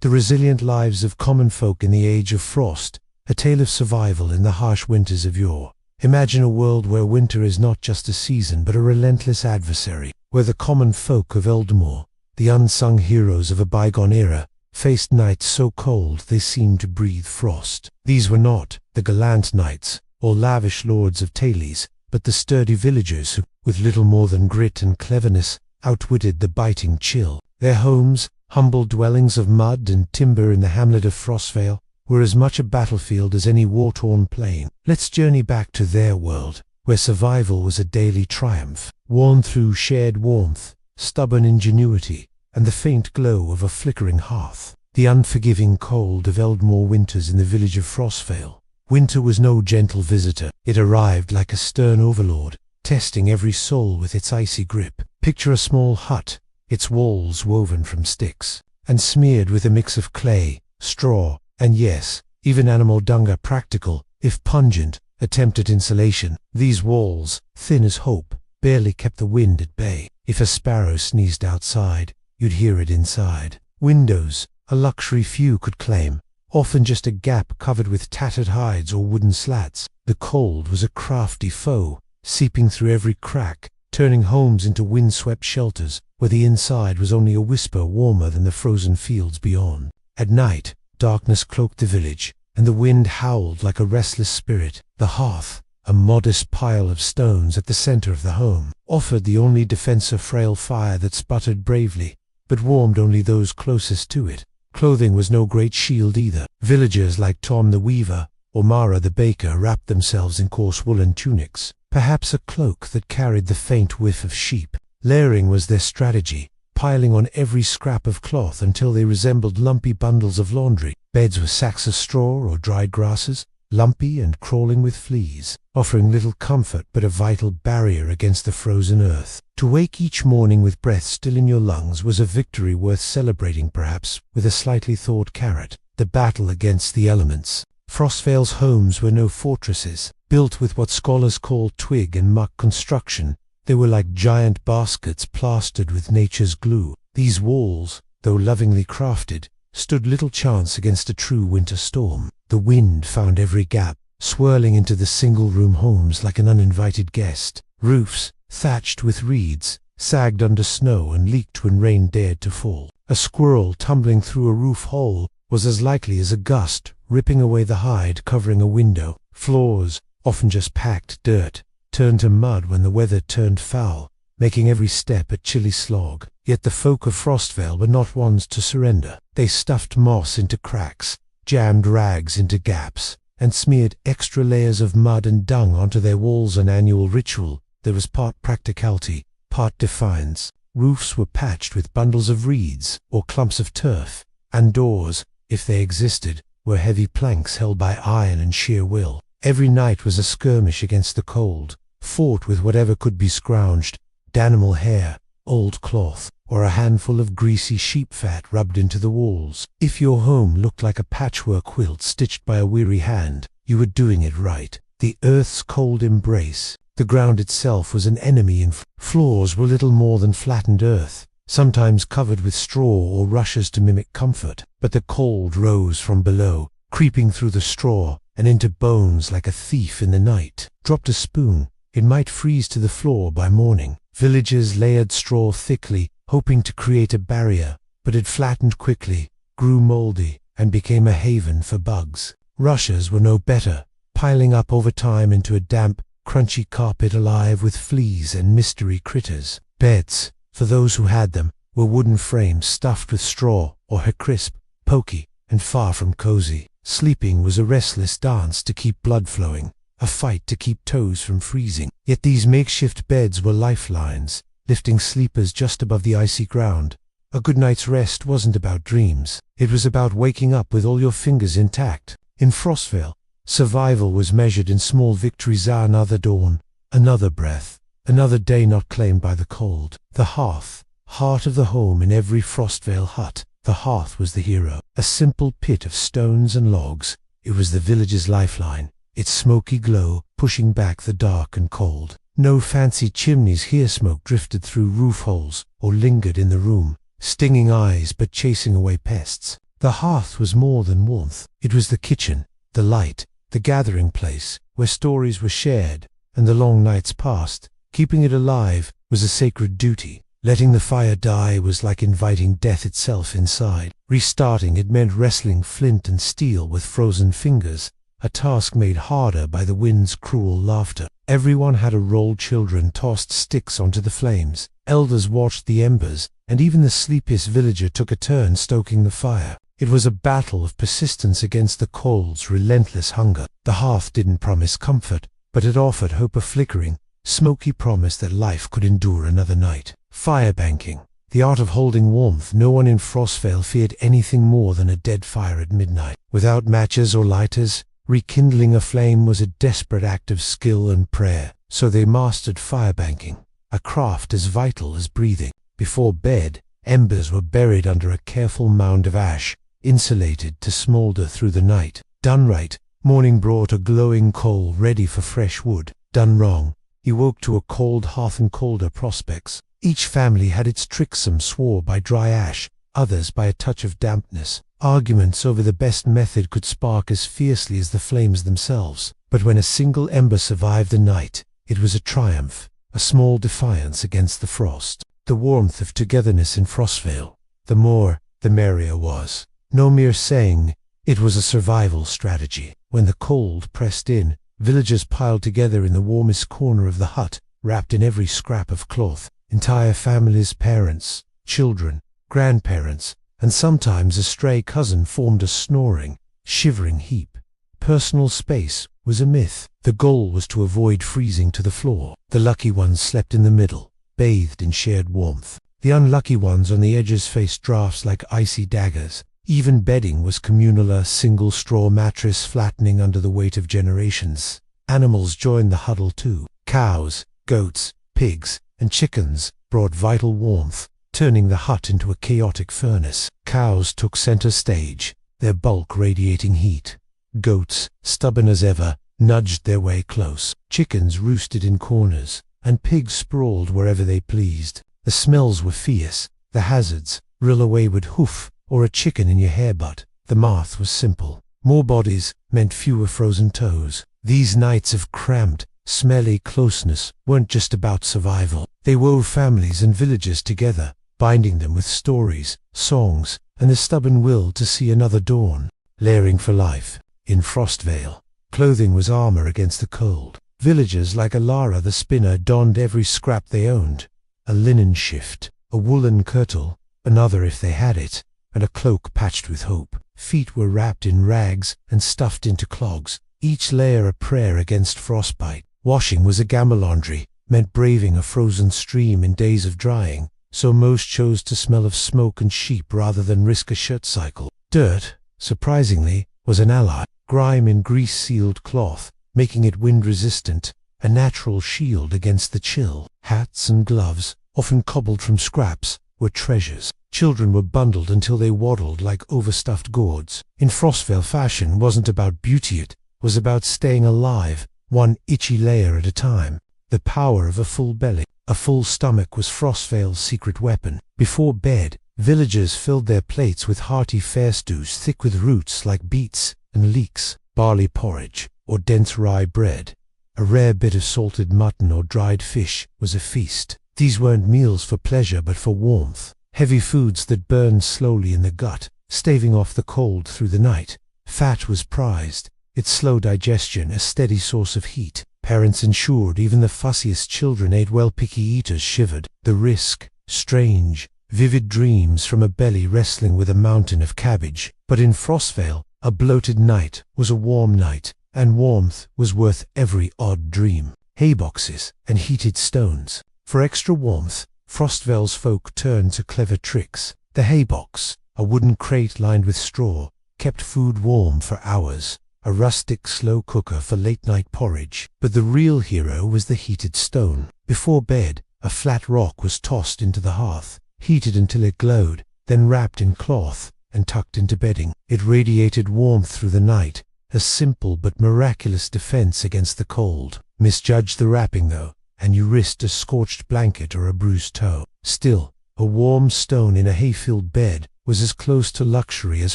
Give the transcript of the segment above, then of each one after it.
The resilient lives of common folk in the age of frost, a tale of survival in the harsh winters of yore. Imagine a world where winter is not just a season but a relentless adversary, where the common folk of Eldamore, the unsung heroes of a bygone era, faced nights so cold they seemed to breathe frost. These were not the gallant knights or lavish lords of Tales, but the sturdy villagers who, with little more than grit and cleverness, outwitted the biting chill. Their homes, humble dwellings of mud and timber in the hamlet of Frostvale, were as much a battlefield as any war-torn plain. Let's journey back to their world, where survival was a daily triumph, worn through shared warmth, stubborn ingenuity, and the faint glow of a flickering hearth. The unforgiving cold of Eldamore winters in the village of Frostvale. Winter was no gentle visitor. It arrived like a stern overlord, testing every soul with its icy grip. Picture a small hut, its walls woven from sticks, and smeared with a mix of clay, straw, and yes, even animal dung, a practical, if pungent, attempt at insulation. These walls, thin as hope, barely kept the wind at bay. If a sparrow sneezed outside, you'd hear it inside. Windows, a luxury few could claim, often just a gap covered with tattered hides or wooden slats. The cold was a crafty foe, seeping through every crack, turning homes into windswept shelters, where the inside was only a whisper warmer than the frozen fields beyond. At night, darkness cloaked the village, and the wind howled like a restless spirit. The hearth, a modest pile of stones at the center of the home, offered the only defense, a frail fire that sputtered bravely, but warmed only those closest to it. Clothing was no great shield either. Villagers like Tom the Weaver or Mara the Baker wrapped themselves in coarse woolen tunics, perhaps a cloak that carried the faint whiff of sheep. Layering was their strategy, piling on every scrap of cloth until they resembled lumpy bundles of laundry. Beds were sacks of straw or dried grasses, lumpy and crawling with fleas, offering little comfort but a vital barrier against the frozen earth. To wake each morning with breath still in your lungs was a victory worth celebrating, perhaps with a slightly thawed carrot. The battle against the elements. Frostvale's homes were no fortresses, built with what scholars call twig and muck construction. They were like giant baskets plastered with nature's glue. These walls, though lovingly crafted, stood little chance against a true winter storm. The wind found every gap, swirling into the single-room homes like an uninvited guest. Roofs, thatched with reeds, sagged under snow and leaked when rain dared to fall. A squirrel tumbling through a roof hole was as likely as a gust ripping away the hide covering a window. Floors, often just packed dirt, turned to mud when the weather turned foul, making every step a chilly slog. Yet the folk of Frostvale were not ones to surrender. They stuffed moss into cracks, jammed rags into gaps, and smeared extra layers of mud and dung onto their walls. An annual ritual. There was part practicality, part defiance. Roofs were patched with bundles of reeds or clumps of turf, and doors, if they existed, were heavy planks held by iron and sheer will. Every night was a skirmish against the cold, fought with whatever could be scrounged, animal hair, old cloth, or a handful of greasy sheep fat rubbed into the walls. If your home looked like a patchwork quilt stitched by a weary hand, you were doing it right. The earth's cold embrace. The ground itself was an enemy, and floors were little more than flattened earth, sometimes covered with straw or rushes to mimic comfort. But the cold rose from below, creeping through the straw and into bones like a thief in the night. Dropped a spoon, it might freeze to the floor by morning. Villagers layered straw thickly, hoping to create a barrier, but it flattened quickly, grew moldy, and became a haven for bugs. Rushes were no better, piling up over time into a damp, crunchy carpet alive with fleas and mystery critters. Beds, for those who had them, were wooden frames stuffed with straw or hair, crisp, pokey, and far from cozy. Sleeping was a restless dance to keep blood flowing, a fight to keep toes from freezing. Yet these makeshift beds were lifelines, lifting sleepers just above the icy ground. A good night's rest wasn't about dreams. It was about waking up with all your fingers intact. In Frostvale, survival was measured in small victories. Another dawn, another breath, another day not claimed by the cold. The hearth, heart of the home in every Frostvale hut. The hearth was the hero. A simple pit of stones and logs, it was the village's lifeline, its smoky glow pushing back the dark and cold. No fancy chimneys here. Smoke drifted through roof holes or lingered in the room, stinging eyes but chasing away pests. The hearth was more than warmth. It was the kitchen, the light, the gathering place, where stories were shared, and the long nights passed. Keeping it alive was a sacred duty. Letting the fire die was like inviting death itself inside. Restarting it meant wrestling flint and steel with frozen fingers, a task made harder by the wind's cruel laughter. Everyone had a role. Children tossed sticks onto the flames, elders watched the embers, and even the sleepiest villager took a turn stoking the fire. It was a battle of persistence against the cold's relentless hunger. The hearth didn't promise comfort, but it offered hope. A flickering, smoky promise that life could endure another night. Fire banking, the art of holding warmth. No one in Frostvale feared anything more than a dead fire at midnight. Without matches or lighters, rekindling a flame was a desperate act of skill and prayer. So they mastered fire banking, a craft as vital as breathing. Before bed, embers were buried under a careful mound of ash, insulated to smolder through the night. Done right, morning brought a glowing coal ready for fresh wood. Done wrong, you woke to a cold hearth and colder prospects. Each family had its tricks. Some swore by dry ash, others by a touch of dampness. Arguments over the best method could spark as fiercely as the flames themselves. But when a single ember survived the night, it was a triumph, a small defiance against the frost. The warmth of togetherness in Frostvale, the more, the merrier was. No mere saying, it was a survival strategy. When the cold pressed in, villagers piled together in the warmest corner of the hut, wrapped in every scrap of cloth. Entire families, parents, children, grandparents, and sometimes a stray cousin formed a snoring, shivering heap. Personal space was a myth. The goal was to avoid freezing to the floor. The lucky ones slept in the middle, bathed in shared warmth. The unlucky ones on the edges faced drafts like icy daggers. Even bedding was communal, a single straw mattress flattening under the weight of generations. Animals joined the huddle too. Cows, goats, pigs, and chickens brought vital warmth, turning the hut into a chaotic furnace. Cows took center stage, their bulk radiating heat. Goats, stubborn as ever, nudged their way close. Chickens roosted in corners, and pigs sprawled wherever they pleased. The smells were fierce, the hazards, reel a wayward hoof, or a chicken in your hairbutt. The math was simple. More bodies meant fewer frozen toes. These nights of cramped, smelly closeness weren't just about survival. They wove families and villages together, binding them with stories, songs, and the stubborn will to see another dawn. Layering for life. In Frostvale, clothing was armor against the cold. Villagers like Alara the spinner donned every scrap they owned. A linen shift, a woolen kirtle, another if they had it, and a cloak patched with hope. Feet were wrapped in rags and stuffed into clogs, each layer a prayer against frostbite. Washing was a gamelandry, meant braving a frozen stream in days of drying, so most chose to smell of smoke and sheep rather than risk a shirt cycle. Dirt, surprisingly, was an ally. Grime in grease-sealed cloth, making it wind-resistant, a natural shield against the chill. Hats and gloves, often cobbled from scraps, were treasures. Children were bundled until they waddled like overstuffed gourds. In Frostvale, fashion wasn't about beauty, it was about staying alive, one itchy layer at a time. The power of a full belly, a full stomach was Frostvale's secret weapon. Before bed, villagers filled their plates with hearty fare stews thick with roots like beets and leeks, barley porridge, or dense rye bread. A rare bit of salted mutton or dried fish was a feast. These weren't meals for pleasure but for warmth, heavy foods that burned slowly in the gut, staving off the cold through the night. Fat was prized, its slow digestion a steady source of heat. Parents ensured even the fussiest children ate well. Picky eaters shivered. The risk, strange, vivid dreams from a belly wrestling with a mountain of cabbage. But in Frostvale, a bloated night was a warm night, and warmth was worth every odd dream. Hayboxes and heated stones. For extra warmth, Frostvale's folk turned to clever tricks. The haybox, a wooden crate lined with straw, kept food warm for hours. A rustic slow cooker for late-night porridge. But the real hero was the heated stone. Before bed, a flat rock was tossed into the hearth, heated until it glowed, then wrapped in cloth and tucked into bedding. It radiated warmth through the night, a simple but miraculous defense against the cold. Misjudge the wrapping, though, and you risked a scorched blanket or a bruised toe. Still, a warm stone in a hay-filled bed was as close to luxury as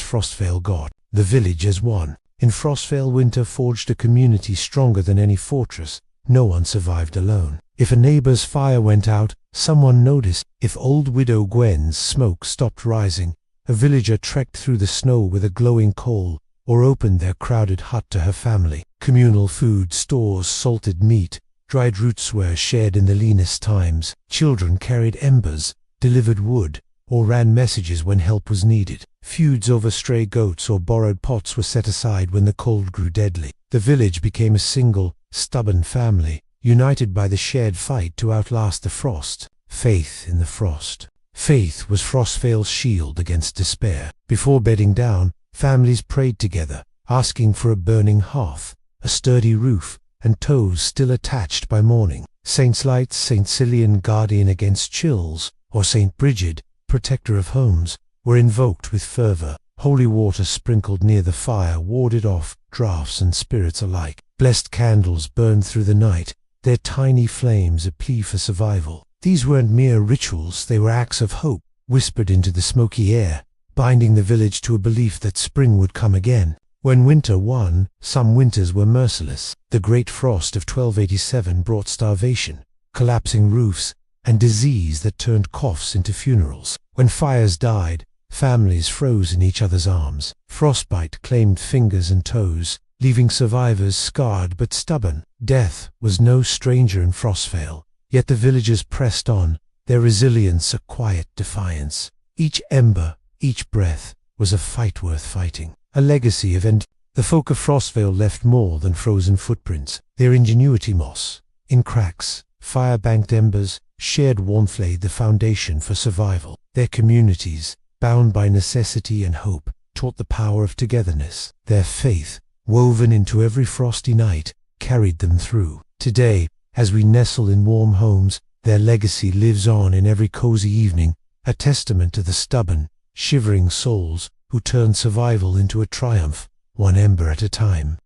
Frostvale got. The village as one. In Frostvale, winter forged a community stronger than any fortress. No one survived alone. If a neighbor's fire went out, someone noticed. If old widow Gwen's smoke stopped rising, a villager trekked through the snow with a glowing coal, or opened their crowded hut to her family. Communal food stores, salted meat, dried roots were shared in the leanest times. Children carried embers, delivered wood, or ran messages when help was needed. Feuds over stray goats or borrowed pots were set aside when the cold grew deadly. The village became a single, stubborn family, united by the shared fight to outlast the frost. Faith in the frost. Faith was Frostvale's shield against despair. Before bedding down, families prayed together, asking for a burning hearth, a sturdy roof, and toes still attached by morning. Saints' lights, St. Cillian, guardian against chills, or St. Bridget, protector of homes, were invoked with fervor. Holy water sprinkled near the fire warded off draughts and spirits alike. Blessed candles burned through the night, their tiny flames a plea for survival. These weren't mere rituals, they were acts of hope, whispered into the smoky air, binding the village to a belief that spring would come again. When winter won, some winters were merciless. The Great Frost of 1287 brought starvation, collapsing roofs, and disease that turned coughs into funerals. When fires died, families froze in each other's arms. Frostbite claimed fingers and toes, leaving survivors scarred but stubborn. Death was no stranger in Frostvale, yet the villagers pressed on, their resilience a quiet defiance. Each ember, each breath, was a fight worth fighting. A legacy of the folk of Frostvale left more than frozen footprints. Their ingenuity, moss in cracks, fire-banked embers, shared warmth laid the foundation for survival. Their communities, bound by necessity and hope, taught the power of togetherness. Their faith, woven into every frosty night, carried them through. Today, as we nestle in warm homes, their legacy lives on in every cozy evening, a testament to the stubborn, shivering souls who turned survival into a triumph, one ember at a time.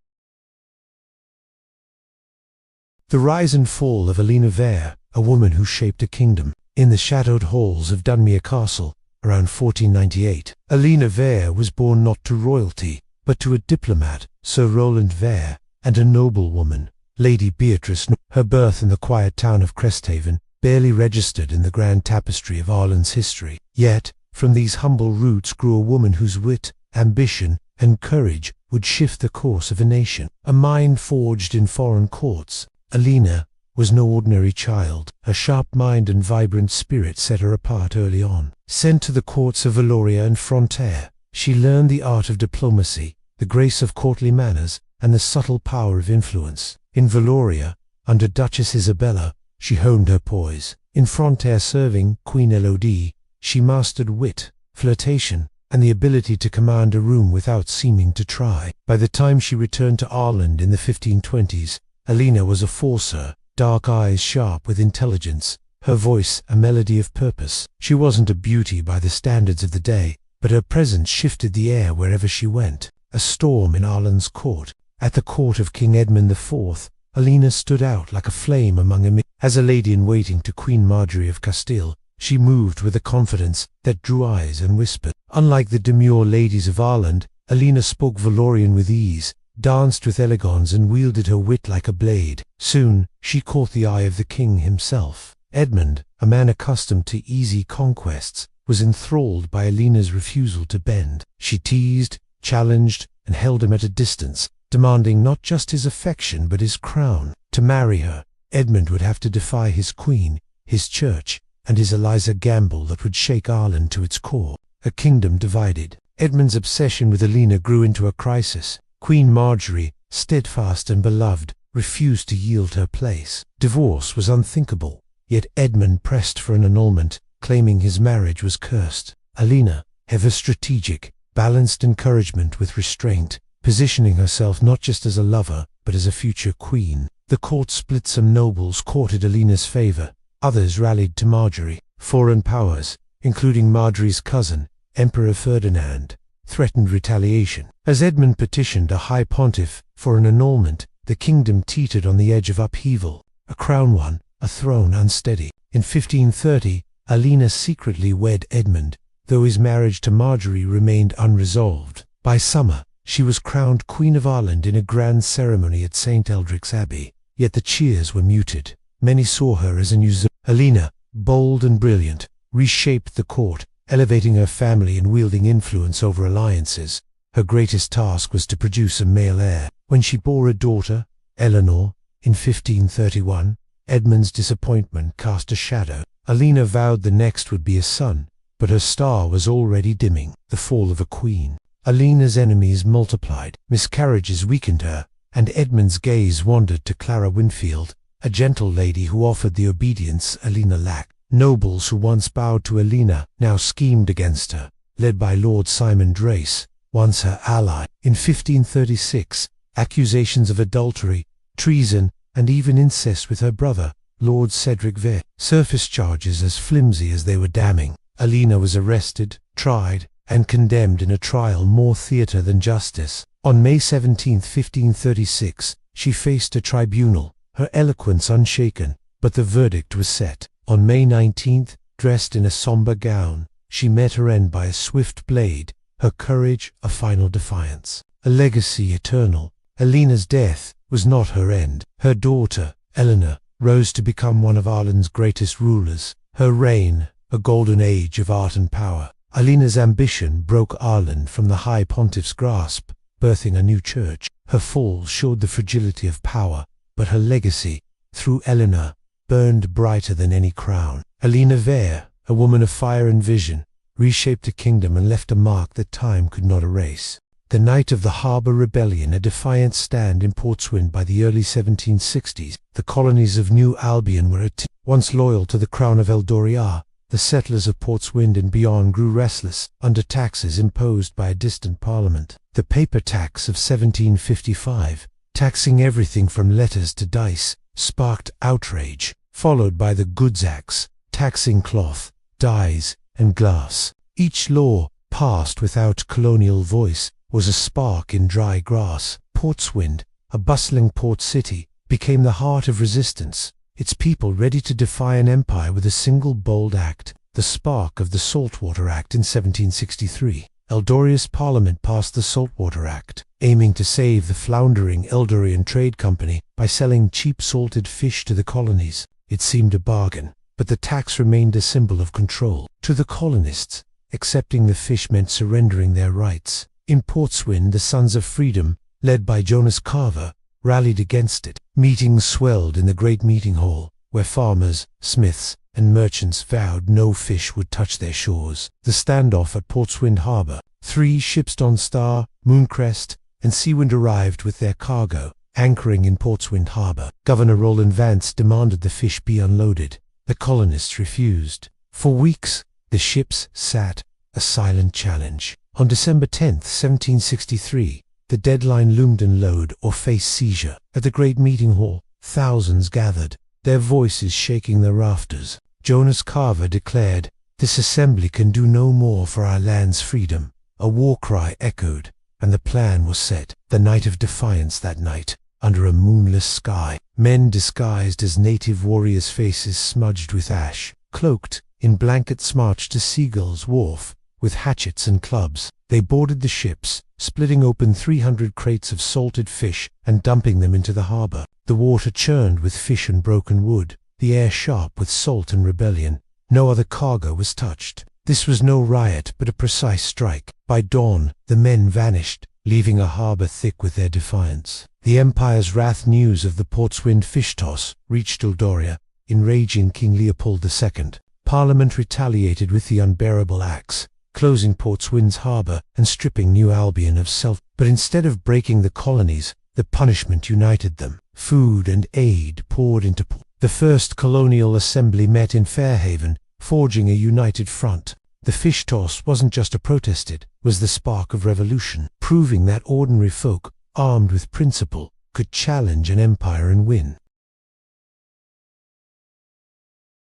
The rise and fall of Alina Vare, a woman who shaped a kingdom. In the shadowed halls of Dunmere Castle, around 1498, Alina Vare was born not to royalty, but to a diplomat, Sir Roland Vare, and a noblewoman, Lady Beatrice. Her birth in the quiet town of Cresthaven, barely registered in the grand tapestry of Ireland's history. Yet, from these humble roots grew a woman whose wit, ambition, and courage would shift the course of a nation. A mind forged in foreign courts, Alina was no ordinary child. Her sharp mind and vibrant spirit set her apart early on. Sent to the courts of Valoria and Frontier, she learned the art of diplomacy, the grace of courtly manners, and the subtle power of influence. In Valoria, under Duchess Isabella, she honed her poise. In Frontier, serving Queen Elodie, she mastered wit, flirtation, and the ability to command a room without seeming to try. By the time she returned to Ireland in the 1520s, Alina was a forcer, dark eyes sharp with intelligence, her voice a melody of purpose. She wasn't a beauty by the standards of the day, but her presence shifted the air wherever she went. A storm in Ireland's court. At the court of King Edmund IV, Alina stood out like a flame among them. As a lady-in-waiting to Queen Marjorie of Castile, she moved with a confidence that drew eyes and whispered. Unlike the demure ladies of Ireland, Alina spoke Valorian with ease, danced with elegance, and wielded her wit like a blade. Soon, she caught the eye of the king himself. Edmund, a man accustomed to easy conquests, was enthralled by Alina's refusal to bend. She teased, challenged, and held him at a distance, demanding not just his affection but his crown. To marry her, Edmund would have to defy his queen, his church, and his Eliza Gamble that would shake Ireland to its core. A kingdom divided. Edmund's obsession with Alina grew into a crisis. Queen Marjorie, steadfast and beloved, refused to yield her place. Divorce was unthinkable, yet Edmund pressed for an annulment, claiming his marriage was cursed. Alina, ever strategic, balanced encouragement with restraint, positioning herself not just as a lover, but as a future queen. The court split. Some nobles courted Alina's favor, others rallied to Marjorie. Foreign powers, including Marjorie's cousin, Emperor Ferdinand, threatened retaliation. As Edmund petitioned a high pontiff for an annulment, the kingdom teetered on the edge of upheaval. A crown won, a throne unsteady. In 1530, Alina secretly wed Edmund, though his marriage to Marjorie remained unresolved. By summer, she was crowned Queen of Ireland in a grand ceremony at St. Eldric's Abbey. Yet the cheers were muted. Many saw her as a new Helena, bold and brilliant, reshaped the court, elevating her family and wielding influence over alliances. Her greatest task was to produce a male heir. When she bore a daughter, Eleanor, in 1531, Edmund's disappointment cast a shadow. Helena vowed the next would be a son, but her star was already dimming. The fall of a queen. Helena's enemies multiplied, miscarriages weakened her, and Edmund's gaze wandered to Clara Winfield, a gentle lady who offered the obedience Helena lacked. Nobles who once bowed to Helena now schemed against her, led by Lord Simon Drace, once her ally. In 1536, accusations of adultery, treason, and even incest with her brother, Lord Cedric Vere, surfaced charges as flimsy as they were damning. Helena was arrested, tried, and condemned in a trial more theatre than justice. On May 17, 1536, she faced a tribunal, her eloquence unshaken, but the verdict was set. On May 19, dressed in a somber gown, she met her end by a swift blade, her courage a final defiance. A legacy eternal. Helena's death was not her end. Her daughter, Eleanor, rose to become one of Ireland's greatest rulers. Her reign, a golden age of art and power. Helena's ambition broke Ireland from the High Pontiff's grasp, birthing a new church. Her fall showed the fragility of power, but her legacy, through Eleanor, burned brighter than any crown. Helena Vere, a woman of fire and vision, reshaped a kingdom and left a mark that time could not erase. The night of the Harbour Rebellion, a defiant stand in Portsmouth by the early 1760s, the colonies of New Albion were once loyal to the Crown of Eldorado. The settlers of Portsmouth and beyond grew restless under taxes imposed by a distant parliament. The paper tax of 1755, taxing everything from letters to dice, sparked outrage, followed by the Goods Acts, taxing cloth, dyes, and glass. Each law, passed without colonial voice, was a spark in dry grass. Portsmouth, a bustling port city, became the heart of resistance, its people ready to defy an empire with a single bold act, the spark of the Saltwater Act in 1763. Eldoria's Parliament passed the Saltwater Act, aiming to save the floundering Eldorian Trade Company by selling cheap salted fish to the colonies. It seemed a bargain, but the tax remained a symbol of control. To the colonists, accepting the fish meant surrendering their rights. In Portsmouth, the Sons of Freedom, led by Jonas Carver, rallied against it. Meetings swelled in the great meeting hall, where farmers, smiths, and merchants vowed no fish would touch their shores. The standoff at Portsmouth Harbour. 3 ships Dawn Star, Mooncrest, and Seawind arrived with their cargo, anchoring in Portsmouth Harbour. Governor Roland Vance demanded the fish be unloaded. The colonists refused. For weeks, the ships sat, a silent challenge. On December 10, 1763, the deadline loomed: unload or face seizure. At the great meeting hall, thousands gathered, their voices shaking the rafters. Jonas Carver declared, "This assembly can do no more for our land's freedom." A war cry echoed, and the plan was set. The night of defiance that night, under a moonless sky, men disguised as native warriors' faces smudged with ash, cloaked in blankets, marched to Seagull's Wharf with hatchets and clubs. They boarded the ships, splitting open 300 crates of salted fish and dumping them into the harbour. The water churned with fish and broken wood, the air sharp with salt and rebellion. No other cargo was touched. This was no riot, but a precise strike. By dawn, the men vanished, leaving a harbour thick with their defiance. The Empire's wrath. News of the Portsmouth fish toss reached Eldorado, enraging King Leopold II. Parliament retaliated with the unbearable axe, closing Portsmouth's harbour and stripping New Albion of self. But instead of breaking the colonies, the punishment united them. Food and aid poured into port. The first colonial assembly met in Fairhaven, forging a united front. The fish toss wasn't just a protest, it was the spark of revolution, proving that ordinary folk, armed with principle, could challenge an empire and win.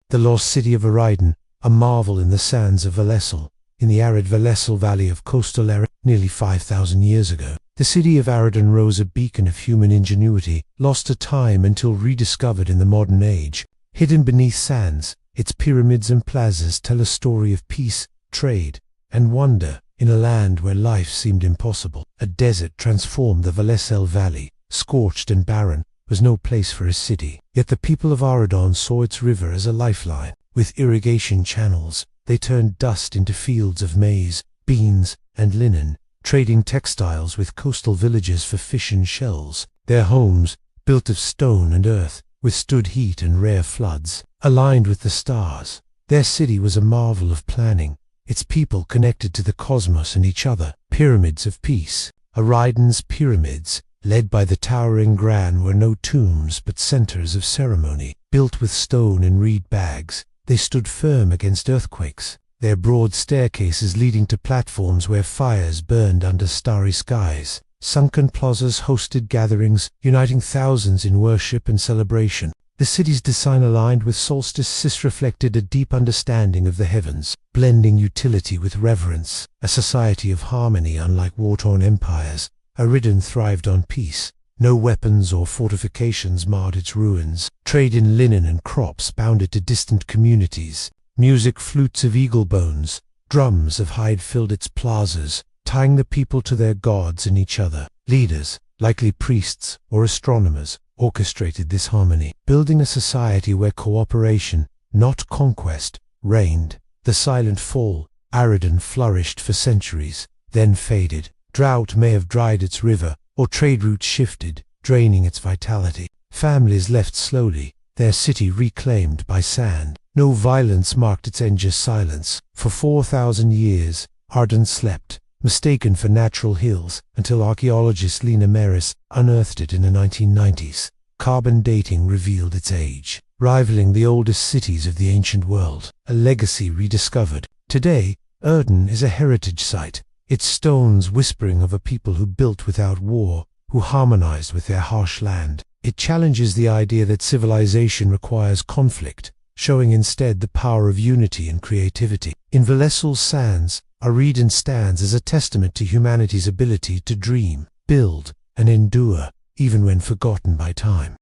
The lost city of Aridon, a marvel in the sands of Valessel, in the arid Valessel Valley of coastal Erin, nearly 5,000 years ago. The city of Aridon rose a beacon of human ingenuity, lost to time until rediscovered in the modern age. Hidden beneath sands, its pyramids and plazas tell a story of peace, trade, and wonder. In a land where life seemed impossible, a desert transformed the Valesel Valley. Scorched and barren, was no place for a city. Yet the people of Aradon saw its river as a lifeline. With irrigation channels, they turned dust into fields of maize, beans, and linen, trading textiles with coastal villages for fish and shells. Their homes, built of stone and earth, withstood heat and rare floods, aligned with the stars. Their city was a marvel of planning, its people connected to the cosmos and each other. Pyramids of peace. Aridon's pyramids, led by the towering Gran, were no tombs but centers of ceremony. Built with stone and reed bags, they stood firm against earthquakes, their broad staircases leading to platforms where fires burned under starry skies. Sunken plazas hosted gatherings, uniting thousands in worship and celebration. The city's design aligned with solstice reflected a deep understanding of the heavens, blending utility with reverence. A society of harmony unlike war-torn empires, Aridon thrived on peace. No weapons or fortifications marred its ruins. Trade in linen and crops bound it to distant communities. Music flutes of eagle bones, drums of hide filled its plazas, tying the people to their gods and each other. Leaders, likely priests or astronomers, orchestrated this harmony, building a society where cooperation, not conquest, reigned. The silent fall. Aridon flourished for centuries, then faded. Drought may have dried its river, or trade routes shifted, draining its vitality. Families left slowly, their city reclaimed by sand. No violence marked its endless silence. For 4,000 years, Aridon slept, mistaken for natural hills, until archaeologist Lena Maris unearthed it in the 1990s. Carbon dating revealed its age, rivaling the oldest cities of the ancient world, a legacy rediscovered. Today, Aridon is a heritage site, its stones whispering of a people who built without war, who harmonized with their harsh land. It challenges the idea that civilization requires conflict, showing instead the power of unity and creativity. In Valesel's sands, Aridon stands as a testament to humanity's ability to dream, build, and endure, even when forgotten by time.